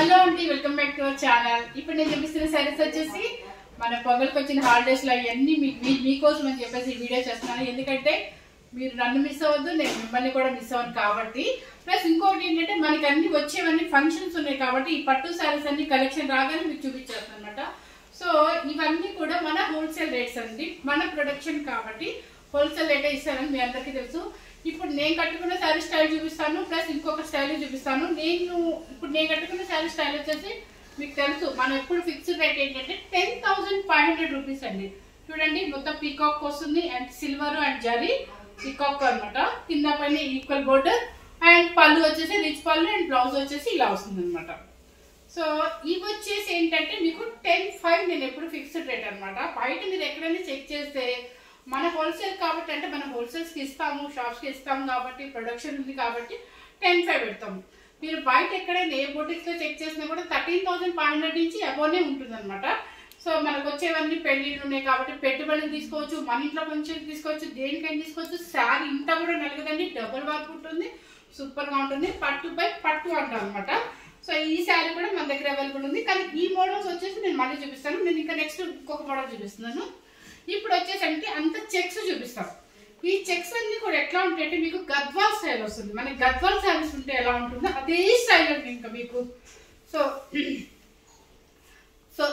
Hello అండి, welcome back to our channel. ఇప్పుడు నేను చూపిస్తున్న సారీస్ వచ్చేసి మన పొగలకు వచ్చిన హాలిడేస్ లో అవన్నీ మీకోసం అని చెప్పేసి ఈ వీడియో చేస్తున్నాను. ఎందుకంటే మీరు నన్ను మిస్ అవ్వద్దు, నేను మిమ్మల్ని కూడా మిస్ అవ్వను కాబట్టి. ప్లస్ ఇంకోటి ఏంటంటే మనకి అన్ని వచ్చేవన్నీ ఫంక్షన్స్ ఉన్నాయి కాబట్టి ఈ పట్టు సారీస్ అన్ని కలెక్షన్ రాగానే మీకు చూపించేస్తాను అనమాట. సో ఇవన్నీ కూడా మన హోల్సేల్ రేట్స్ అండి, మన ప్రొడక్షన్ కాబట్టి హోల్సేల్ రేటే ఇస్తానని మీ అందరికీ తెలుసు. ఇప్పుడు నేను కట్టుకున్న శారీ స్టైల్ చూపిస్తాను, ప్లస్ ఇంకొక స్టైల్ చూపిస్తాను. ఇప్పుడు నేను కట్టుకున్న శారీ స్టైల్ వచ్చేసి మీకు తెలుసు, మనం ఎప్పుడు ఫిక్స్డ్ రేట్ ఏంటంటే 10,500 రూపీస్ అండి. చూడండి, మొత్తం పీకాక్ వస్తుంది and silver and zari peacock అనమాట. కింద పైన ఈక్వల్ బోర్డర్ అండ్ పళ్ళు వచ్చేసి రిచ్ పళ్ళు అండ్ బ్లౌజ్ వచ్చేసి ఇలా వస్తుంది అనమాట. సో ఇవి వచ్చేసి ఏంటంటే మీకు 10,500 నేను ఎప్పుడు ఫిక్స్డ్ రేట్ అనమాట. బయట మీరు ఎక్కడైనా చెక్ చేస్తే మన హోల్సేల్ కాబట్టి, అంటే మనం హోల్సేల్స్కి ఇస్తాము, షాప్స్కి ఇస్తాము కాబట్టి, ప్రొడక్షన్ ఉంది కాబట్టి 10,500 పెడతాము. మీరు బయట ఎక్కడైనా ఏ బొటిక్స్లో చెక్ చేసినా కూడా 13,500 నుంచి అబోనే ఉంటుంది అనమాట. సో మనకు వచ్చేవన్నీ పెళ్లిళ్ళు ఉన్నాయి కాబట్టి పెట్టుబడులు తీసుకోవచ్చు, మన ఇంట్లో కొంచెం తీసుకోవచ్చు, దేనికైనా తీసుకోవచ్చు. శారీ ఇంత కూడా నలగదండి, డబుల్ వర్క్ ఉంటుంది, సూపర్గా ఉంటుంది. పట్టు బై పట్టు అంటాం అనమాట. సో ఈ శారీ కూడా మన దగ్గర అవైలబుల్ ఉంది. కానీ ఈ మోడల్స్ వచ్చేసి నేను మళ్ళీ చూపిస్తాను. నేను ఇంకా నెక్స్ట్ ఇంకొక మోడల్ చూపిస్తున్నాను. ఇప్పుడు వచ్చేసి అంటే అంత చెక్స్ చూపిస్తాం. ఈ చెక్స్ అన్ని కూడా ఎట్లా ఉంటాయంటే మీకు గద్వాల్ స్టైల్ వస్తుంది. మన గద్వాల్ శారీస్ ఉంటే ఎలా ఉంటుందో అదే స్టైల్ అండి ఇంకా మీకు. సో సో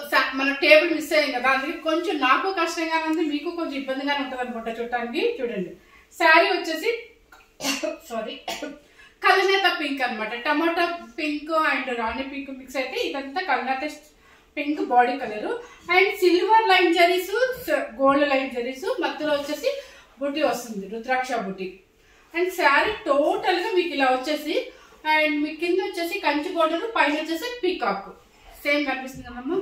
మన టేబుల్ మిస్ అయ్యింది కదా, అందుకే కొంచెం నాకు కష్టంగానే ఉంది, మీకు కొంచెం ఇబ్బందిగానే ఉంటుంది అనుకుంటా చూడటానికి. చూడండి, శారీ వచ్చేసి కలనేత పింక్ అనమాట. టమాటా పింక్ అండ్ రాణి పింక్ మిక్స్ అయితే ఇదంతా కలనేత pink body colour and silver line zaris, gold line zaris, మధ్యలో వచ్చేసి బుట్టి వస్తుంది, రుద్రాక్ష బుట్టి. అండ్ శారీ టోటల్ గా మీకు ఇలా వచ్చేసి అండ్ మీ కింద వచ్చేసి కంచి బోర్డర్, పైన వచ్చేసి పీకాక్ సేమ్ కనిపిస్తుంది కదమ్మా,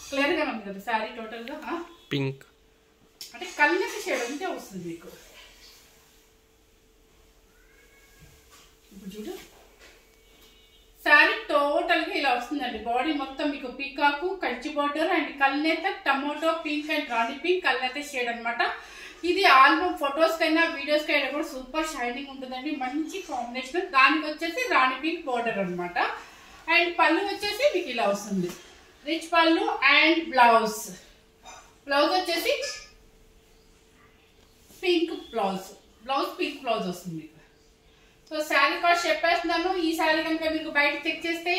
క్లియర్ గా ఉంది కదా శారీ టోటల్ గా. పింక్ అంటే కలనేత షేడ్ అంతే వస్తుంది మీకు. ఇప్పుడు చూడు, శారీ టోటల్ గా ఇలా వస్తుందండి. బాడీ మొత్తం మీకు పీకాకు, కంచి బోర్డర్ అండ్ కల్నేత, టమోటో పింక్ అండ్ రాణి పింక్ కల్నేత షేడ్ అనమాట. ఇది ఆల్బమ్ ఫొటోస్ కైనా వీడియోస్ కైనా కూడా సూపర్ షైనింగ్ ఉంటుందండి, మంచి కాంబినేషన్. దానికి వచ్చేసి రాణి పింక్ బోర్డర్ అనమాట. అండ్ పళ్ళు వచ్చేసి మీకు ఇలా వస్తుంది, రిచ్ పళ్ళు అండ్ బ్లౌజ్ వచ్చేసి పింక్ బ్లౌజ్ పింక్ బ్లౌజ్ వస్తుంది. సో శారీ కాస్ట్ చెప్పేస్తున్నాను. ఈ శారీ కనుక మీకు బయట చెక్ చేస్తే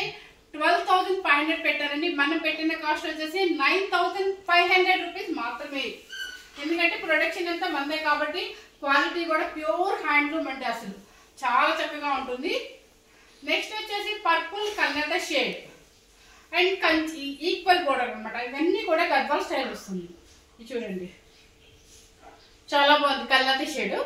12,500 పెట్టారండి. మనం పెట్టిన కాస్ట్ వచ్చేసి 9,500 రూపీస్ మాత్రమే. ఎందుకంటే ప్రొడక్షన్ అంతా మందే కాబట్టి క్వాలిటీ కూడా ప్యూర్ హ్యాండ్లూమ్ అంటే అసలు చాలా చక్కగా ఉంటుంది. నెక్స్ట్ వచ్చేసి పర్పుల్ కల్నేత shade and Kanchi equal border అనమాట. ఇవన్నీ కూడా గద్వాల్ స్టైల్ వస్తుంది. ఇది చూడండి, చాలా బాగుంది. కల్నేత షేడ్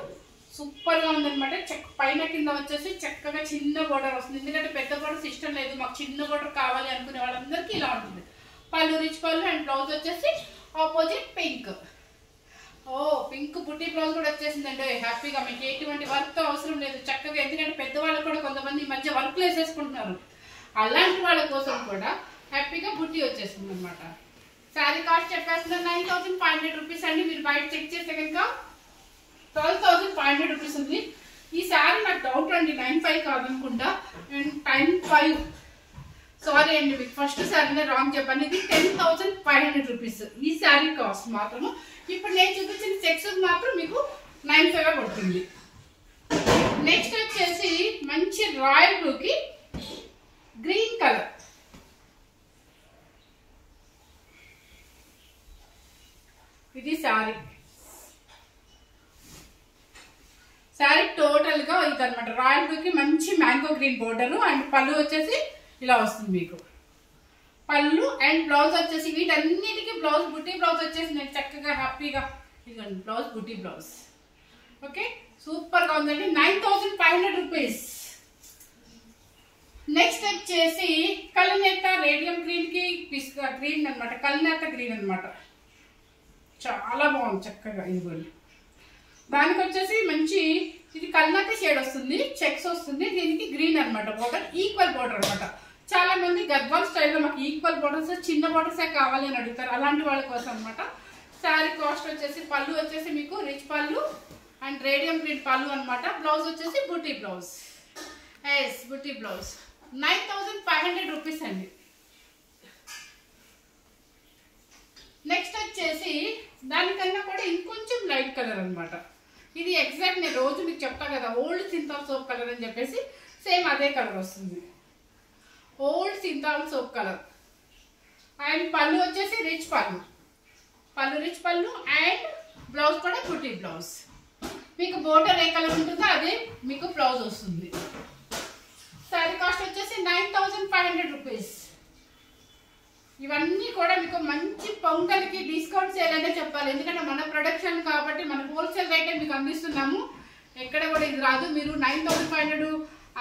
సూపర్ గా ఉందనమాట. పైన కింద వచ్చేసి చక్కగా చిన్న బోర్డర్ వస్తుంది. ఎందుకంటే పెద్ద బోర్డర్ ఇష్టం లేదు, మాకు చిన్న బోర్డర్ కావాలి అనుకునే వాళ్ళందరికీ ఇలా ఉంటుంది. పళ్ళు రిచ్ పళ్ళు అండ్ బ్లౌజ్ వచ్చేసి ఆపోజిట్ పింక్. పింక్ బుట్టి బ్లౌజ్ కూడా వచ్చేసిందండి. హ్యాపీగా మీకు ఎటువంటి వర్క్ అవసరం లేదు, చక్కగా. ఎందుకంటే పెద్దవాళ్ళకి కూడా కొంతమంది ఈ మధ్య వర్క్ వేసేసుకుంటున్నారు, అలాంటి వాళ్ళ కోసం కూడా హ్యాపీగా బుట్టి వచ్చేస్తుంది అనమాట. శారీ కాస్ట్ చెప్పేస్తున్నా 9,500 రూపీస్ అండి. మీరు బయట చెక్ చేస్తే కనుక 12,500 రూపీస్ ఉంది. ఈ శారీ నాకు డౌట్ అండి, 9,500 కాదనుకుంటా, 10,500. సారీ అండి, మీకు ఫస్ట్ శారీనే రాంగ్ చెప్పాను. ఇది 10,500 రూపీస్ ఈ శారీ కాస్ట్ మాత్రము. ఇప్పుడు నేను చూపించిన చెక్స్ మాత్రం మీకు 9,500 పడుతుంది. నెక్స్ట్ వచ్చేసి మంచి రాయల్ బ్లూకి గ్రీన్ కలర్. ఇది శారీ టోటల్ గా ఇది అనమాట. రాయల్ బ్లూకి మంచి మ్యాంగో గ్రీన్ బోర్డర్ అండ్ పళ్ళు వచ్చేసి ఇలా వస్తుంది మీకు. పళ్ళు అండ్ బ్లౌజ్ వచ్చేసి వీటన్నిటికీ బ్లౌజ్ బుట్టి బ్లౌజ్ వచ్చేసి నేను చక్కగా హ్యాపీగా ఇదిగోండి, బ్లౌజ్ బుట్టి బ్లౌజ్. ఓకే, సూపర్ గా ఉందండి. 9,500 రూపీస్. నెక్స్ట్ వచ్చేసి కలనేత రేడియం గ్రీన్ కి పిస్తా గ్రీన్ అనమాట, కలనేత గ్రీన్ అనమాట. చాలా బాగుంది చక్కగా. ఇదిగోండి, దానికి వచ్చేసి మంచి ఇది కల్నేత షేడ్ వస్తుంది, చెక్స్ వస్తుంది. దీనికి గ్రీన్ అనమాట, బోర్డర్ ఈక్వల్ బోర్డర్ అనమాట. చాలా మంది గద్వాల్ స్టైల్లో మాకు ఈక్వల్ బోర్డర్స్, చిన్న బోర్డర్సే కావాలి అని అడుగుతారు, అలాంటి వాళ్ళ కోసం అనమాట. శారీ కాస్ట్ వచ్చేసి పళ్ళు వచ్చేసి మీకు రిచ్ పళ్ళు అండ్ రేడియం గ్రీన్ పళ్ళు అనమాట. బ్లౌజ్ వచ్చేసి బుట్టి బ్లౌజ్. బుట్టి బ్లౌజ్ 9,500 రూపీస్ అండి. కలర్ అనమాట. ఇది ఎగ్జాక్ట్ నేను రోజు మీకు చెప్తా కదా ఓల్డ్ సింథాల్ సోప్ కలర్ అని చెప్పేసి, సేమ్ అదే కలర్ వస్తుంది, old Cinthol soap colour. And పళ్ళు వచ్చేసి రిచ్ పళ్ళు, రిచ్ పళ్ళు. అండ్ బ్లౌజ్ కూడా బుటీ బ్లౌజ్. మీకు బోర్డర్ ఏ కలర్ ఉంటుందో అదే మీకు బ్లౌజ్ వస్తుంది. శారీ కాస్ట్ వచ్చేసి 9500 రూపీస్. ఇవన్నీ కూడా మీకు మంచి పొంగల్కి డిస్కౌంట్ సేల్ అంటే చెప్పాలి, ఎందుకంటే మన ప్రొడక్షన్ కాబట్టి మన హోల్సేల్ రేటే మీకు అందిస్తున్నాము. ఎక్కడ కూడా ఇది రాదు. మీరు 9500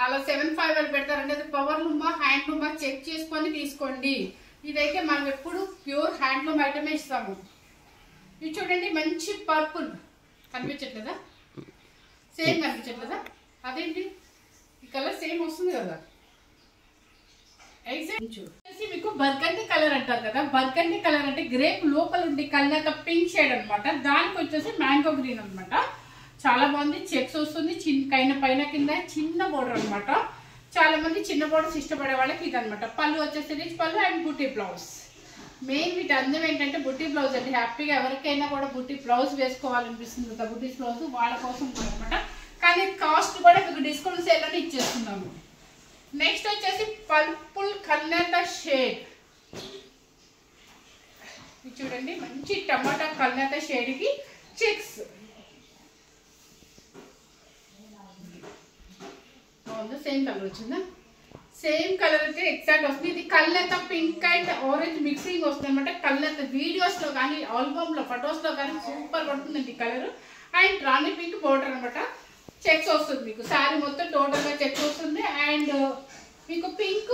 అలా 7500 పెడతారంటే అది పవర్ లూమా హ్యాండ్ లూమా చెక్ చేసుకొని తీసుకోండి. ఇదైతే మనం ఎప్పుడు ప్యూర్ హ్యాండ్లూమ్ ఐటమే ఇస్తాము. ఇది చూడండి మంచి పర్పుల్, కనిపించట్లేదా? సేమ్ కనిపించట్లేదా? అదేంటి ఈ కలర్ సేమ్ వస్తుంది కదా. మీకు బర్గండి కలర్ అంటారు కదా, బర్గండి కలర్ అంటే గ్రేప్ లోపల ఉండి కళ్ళక పింక్ షేడ్ అనమాట. దానికి వచ్చేసి మ్యాంగో గ్రీన్ అనమాట. చాలా బాగుంది. చెక్స్ వస్తుంది, పైన కింద చిన్న బోర్డర్ అనమాట. చాలా మంది చిన్న బోర్డర్స్ ఇష్టపడే వాళ్ళకి ఇది అనమాట. పళ్ళు వచ్చేసి రిచ్ పళ్ళు అండ్ బుటీ బ్లౌజ్. మెయిన్ వీటి అందం ఏంటంటే బుటీ బ్లౌజ్ అండి. హ్యాపీగా ఎవరికైనా కూడా బుటీ బ్లౌజ్ వేసుకోవాలనిపిస్తుంది కదా, బుటీ బ్లౌజ్ వాళ్ళ కోసం అనమాట. కానీ కాస్ట్ కూడా మీకు డిస్కౌంట్ సేల్ అని ఇచ్చేస్తున్నాము. నెక్స్ట్ వచ్చేసి పర్పుల్ కల్నేత షేడ్. ఇది చూడండి మంచి టమాటా కల్నేత షేడ్ కి చెక్స్. సేమ్ కలర్ వచ్చిందా? సేమ్ కలర్ అయితే ఎగ్జాక్ట్ వస్తుంది. ఇది కల్నేత పింక్ అండ్ ఆరెంజ్ మిక్సింగ్ వస్తుంది అనమాట. కల్నేత వీడియోస్ లో కానీ ఆల్బమ్ లో ఫొటోస్ లో కానీ సూపర్ పడుతుందండి ఈ కలర్. అండ్ రాణి పింక్ బోర్డర్ అనమాట. చెక్స్ వస్తుంది మీకు. శారీ మొత్తం టోటల్ గా చెక్స్ వస్తుంది. అండ్ మీకు పింక్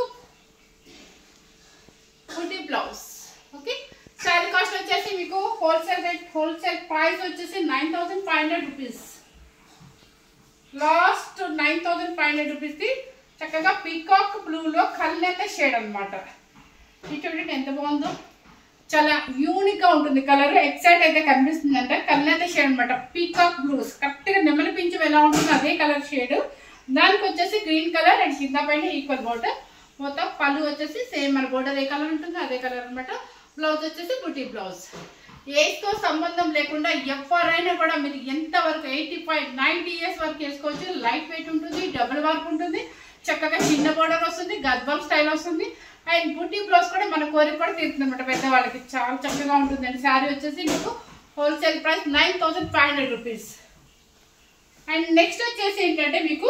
బుటీ బ్లౌజ్. ఓకే, శారీ కాస్ట్ వచ్చేసి మీకు హోల్సేల్ ప్రైస్ వచ్చేసి 9500 రూపీస్. లాస్ట్ 9500 రూపీస్ కి చక్కగా పీకాక్ బ్లూలో కల్నేత షేడ్ అనమాట. ఇది చూడండి ఎంత బాగుందో, చాలా యూనిక్ గా ఉంటుంది కలర్. ఎక్సైట్ అయితే కనిపిస్తుంది అంటే కల్నేత షేడ్ అనమాట. పీకాక్ బ్లూస్ కరెక్ట్ గా నెమలి పింఛం ఎలా ఉంటుందో అదే కలర్ షేడ్. దానికి వచ్చేసి గ్రీన్ కలర్ అండ్ కింద పైన ఈక్వల్ బోర్డర్. మొత్తం పళ్ళు వచ్చేసి సేమ్ మన బోర్డర్ ఏ కలర్ ఉంటుందో అదే కలర్ అనమాట. బ్లౌజ్ వచ్చేసి బుటీ బ్లౌజ్. ఏజ్ తో సంబంధం లేకుండా ఎవరైనా కూడా మీరు ఎంత వరకు 85-90 ఇయర్స్ వరకు వేసుకోవచ్చు. లైట్ వెయిట్ ఉంటుంది, డబుల్ వర్క్ ఉంటుంది, చక్కగా చిన్న బోర్డర్ వస్తుంది, గద్వాల్ స్టైల్ వస్తుంది. అండ్ బుటీ బ్లౌజ్ కూడా మన కోరిక కూడా తీరుతుంది అనమాట. పెద్దవాళ్ళకి చాలా చక్కగా ఉంటుందండి. శారీ వచ్చేసి మీకు wholesale price 9500 rupees. And next వచ్చేసి ఏంటంటే మీకు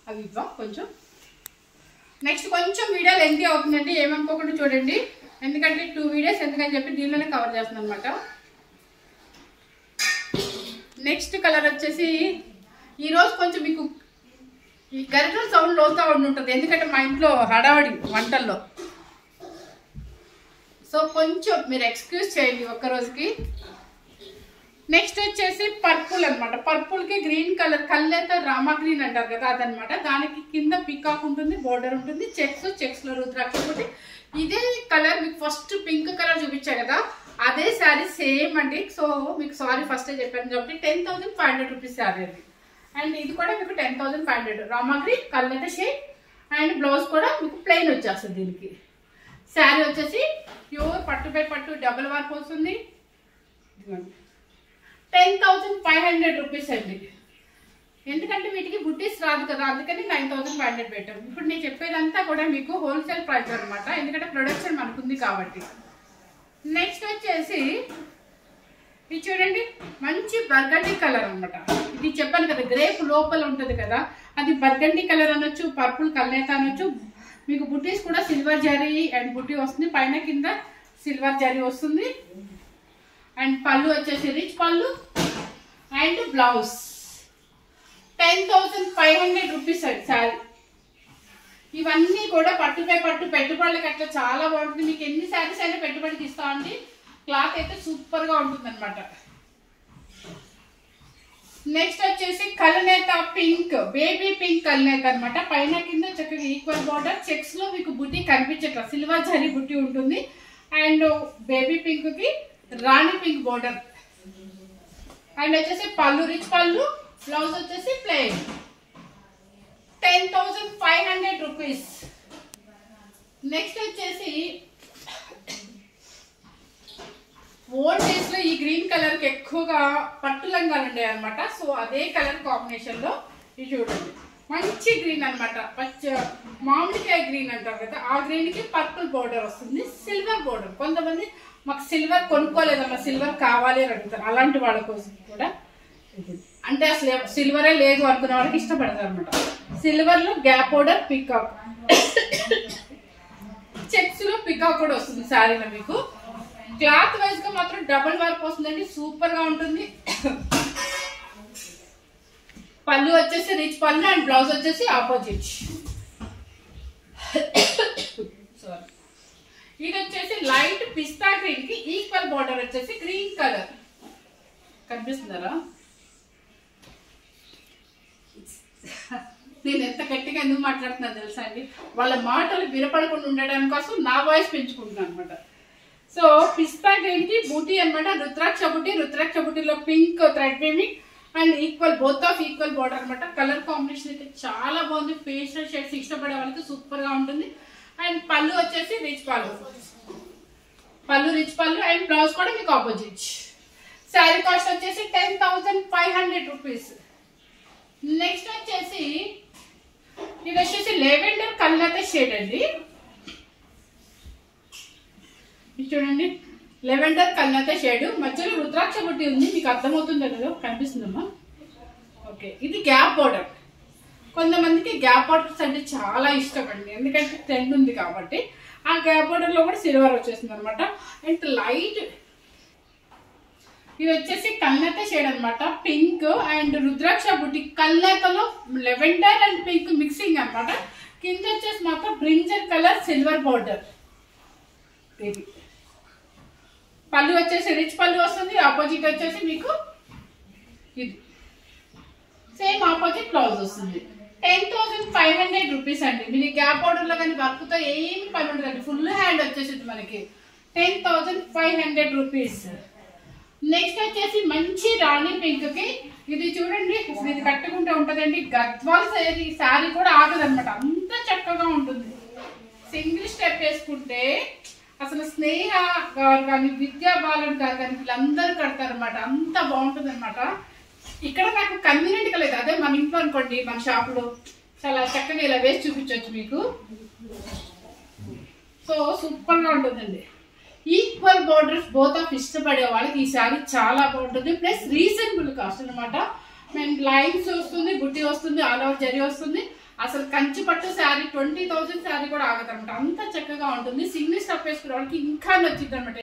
అవి కొంచెం నెక్స్ట్ కొంచెం వీడియో లెంతీ అవుతుందండి, ఏమనుకోకుండా చూడండి. ఎందుకంటే 2 వీడియోస్ ఎందుకని చెప్పి దీనిలోనే కవర్ చేస్తున్నాను అనమాట. నెక్స్ట్ కలర్ వచ్చేసి ఈరోజు కొంచెం మీకు ఈ గరిటెల సౌండ్ లోతా ఉంటుంది, ఎందుకంటే మా ఇంట్లో హడావడి వంటల్లో. సో కొంచెం మీరు ఎక్స్క్యూజ్ చేయండి ఒక్కరోజుకి. నెక్స్ట్ వచ్చేసి పర్పుల్ అనమాట. పర్పుల్ కి గ్రీన్ కలర్ కల్నేత రామా గ్రీన్ అంటారు కదా అదనమాట. దానికి కింద పికాక్ ఉంటుంది, బోర్డర్ ఉంటుంది, చెక్స్ లో రుద్రాక్ష ఉంటుంది. ఇదే కలర్ మీకు ఫస్ట్ పింక్ కలర్ చూపించా కదా, అదే శారీ సేమ్ అండి. సో మీకు సారీ ఫస్టే చెప్పాను కాబట్టి 10500 రూపీస్ శారీ అది. అండ్ ఇది కూడా మీకు 10500 రామా గ్రీన్ కల్నేత షేడ్. అండ్ బ్లౌజ్ కూడా మీకు ప్లెయిన్ వచ్చేస్తుంది. దీనికి శారీ వచ్చేసి ప్యూర్ పట్టు బై పట్టు డబుల్ వర్క్ వస్తుంది. 10500 రూపీస్ అండి. ఎందుకంటే వీటికి బుట్టీస్ రాదు కదా, అందుకని 9500 పెట్టాం. ఇప్పుడు నేను చెప్పేదంతా కూడా మీకు హోల్సేల్ ప్రైస్ అనమాట, ఎందుకంటే ప్రొడక్షన్ మనకుంది కాబట్టి. నెక్స్ట్ వచ్చేసి ఇది చూడండి మంచి బర్గండి కలర్ అనమాట. ఇది చెప్పాను కదా గ్రేప్ లోపల ఉంటుంది కదా, అది బర్గండి కలర్ అనొచ్చు, పర్పుల్ కల్నేత అనొచ్చు. మీకు బుట్టీస్ కూడా సిల్వర్ జరీ అండ్ బుట్టీ వస్తుంది, పైన కింద సిల్వర్ జరీ వస్తుంది. అండ్ పళ్ళు వచ్చేసి రిచ్ పళ్ళు అండ్ బ్లౌజ్ 10500 రూపీస్ అండి శారీ. ఇవన్నీ కూడా పట్టుపై పట్టు పెట్టుబడులకి అట్లా చాలా బాగుంటుంది. మీకు ఎన్ని శారీస్ అయినా పెట్టుబడికి ఇస్తామండి. క్లాత్ అయితే సూపర్ గా ఉంటుంది అనమాట. నెక్స్ట్ వచ్చేసి కల్నేత పింక్, బేబీ పింక్ కల్నేత అనమాట. పైన కింద చక్కగా ఈక్వల్ బార్డర్, చెక్స్ లో మీకు బుట్టి కనిపించట్లా, సిల్వర్ జరీ బుట్టి ఉంటుంది. అండ్ బేబీ పింక్ కి రాణి పింక్ బోర్డర్. అండ్ వచ్చేసి పళ్ళు రిచ్ పళ్ళు, బ్లౌజ్ వచ్చేసి ప్లెయిన్. 10500 రూపీస్. నెక్స్ట్ వచ్చేసి ఓల్డ్ డేస్ లో ఈ గ్రీన్ కలర్ కి ఎక్కువగా పట్టు లంగాలు ఉండే అనమాట. సో అదే కలర్ కాంబినేషన్ లో ఇది చూడండి, మంచి గ్రీన్ అనమాట, పచ్చ మామిడికాయ గ్రీన్ అంటారు కదా, ఆ గ్రీన్ కి పర్పుల్ బోర్డర్ వస్తుంది, సిల్వర్ బోర్డర్. కొంతమంది మాకు సిల్వర్ కొనుక్కోలేదమ్మా, సిల్వర్ కావాలి అని అడుగుతారు. అలాంటి వాళ్ళ కోసం కూడా, అంటే అసలు సిల్వరే లేదు అనుకునే వాళ్ళకి ఇష్టపడతారు అనమాట. సిల్వర్ లో గ్యాప్ బోర్డర్, పికాక్ చెక్స్ లో పికాక్ కూడా వస్తుంది శారీలో మీకు. క్లాత్ వైజ్ గా మాత్రం డబుల్ వర్క్ వస్తుందండి, సూపర్ గా ఉంటుంది. పళ్ళు వచ్చేసి రిచ్ పళ్ళు అండ్ బ్లౌజ్ వచ్చేసి ఆపోజిట్. ఇది వచ్చేసి లైట్ పిస్తా గ్రీన్ కి ఈక్వల్ బార్డర్ వచ్చేసి గ్రీన్ కలర్ కనిపిస్తున్నారా? నేను ఎంత గట్టిగా ఎందుకు మాట్లాడుతున్నాను తెలుసా అండి, వాళ్ళ మాటలు వినపడకుండా ఉండడానికి కోసం నా వాయిస్ పెంచుకుంటున్నాను అనమాట. సో పిస్తా గ్రీన్ కి బూటీ అనమాట, రుద్రాక్ష బూటీ. రుద్రాక్ష బూటీలో pink thread weaving and equal, both of equal border అనమాట. కలర్ కాంబినేషన్ అయితే చాలా బాగుంది, పేస్టల్ షేడ్స్ ఇష్టపడే వాళ్ళకి సూపర్ గా ఉంటుంది. అండ్ పళ్ళు వచ్చేసి రిచ్ పళ్ళు, రిచ్ పళ్ళు అండ్ బ్లౌజ్ కూడా మీకు ఆపోజిట్. శారీ కాస్ట్ వచ్చేసి 10,500 రూపీస్. నెక్స్ట్ వచ్చేసి ఇది వచ్చేసి లెవెండర్ కల్నత షేడ్ అండి. చూడండి, లెవెండర్ కల్నత షేడ్, మధ్యలో రుద్రాక్ష బుట్టి ఉంది, మీకు అర్థమవుతుందో లేదో, కనిపిస్తుందమ్మా. ఓకే, ఇది గ్యాప్ బోర్డర్. కొంతమందికి గ్యాప్ బోర్డర్స్ అంటే చాలా ఇష్టం అండి, ఎందుకంటే ట్రెండ్ ఉంది కాబట్టి. ఆ గ్యాప్ బోర్డర్ లో కూడా సిల్వర్ వచ్చేసింది అనమాట. అండ్ లైట్ ఇది వచ్చేసి కల్నేత షేడ్ అనమాట, పింక్ అండ్ రుద్రాక్ష బుట్టి. కల్నేతలో లెవెండర్ అండ్ పింక్ మిక్సింగ్ అనమాట. కింద వచ్చేసి మాత్రం బ్రింజల్ కలర్ సిల్వర్ బోర్డర్. పళ్ళు వచ్చేసి రిచ్ పళ్ళు వస్తుంది, ఆపోజిట్ వచ్చేసి మీకు ఇది సేమ్ ఆపోజిట్ బ్లౌజ్ వస్తుంది. 10,500 రూపీస్ అండి. మీరు గ్యాప్ బోర్డర్ లో కానీ వర్క్ తో ఏమి పని ఉండదండి, ఫుల్ హ్యాండ్ వచ్చేసింది మనకి. 10,500 రూపీస్. నెక్స్ట్ వచ్చేసి మంచి రాణి పింక్ కి ఇది చూడండి, ఇది కట్టుకుంటే ఉంటదండి, గద్వాల్ శారీ కూడా ఆగదనమాట, అంత చక్కగా ఉంటుంది. సింగిల్ స్టెప్ వేసుకుంటే అసలు స్నేహ గారు కానీ విద్యా బాలన్ గారు కానీ వీళ్ళందరూ కడతారు అనమాట, అంత బాగుంటుంది అనమాట. ఇక్కడ నాకు కన్వీనియంట్ గా లేదు, అదే మన ఇంట్లో అనుకోండి, మన షాప్ లో చాలా చక్కగా ఇలా వేసి చూపించవచ్చు మీకు. సో సూపర్ గా ఉంటుందండి. ఈక్వల్ బోర్డర్స్ బోత్ ఆఫ్ ఇష్టపడే వాళ్ళకి ఈ శారీ చాలా బాగుంటుంది, ప్లస్ రీజనబుల్ కాస్ట్ అనమాట. మేము లైన్స్ వస్తుంది, బుట్టి వస్తుంది, ఆల్ ఓవర్ జరీ వస్తుంది. అసలు కంచి పట్టు శారీ 20,000 శారీ కూడా ఆగదనమాట, అంత చక్కగా ఉంటుంది. సింగిల్ స్టఫ్ వేసుకునే వాళ్ళకి ఇంకా నచ్చింది అనమాట.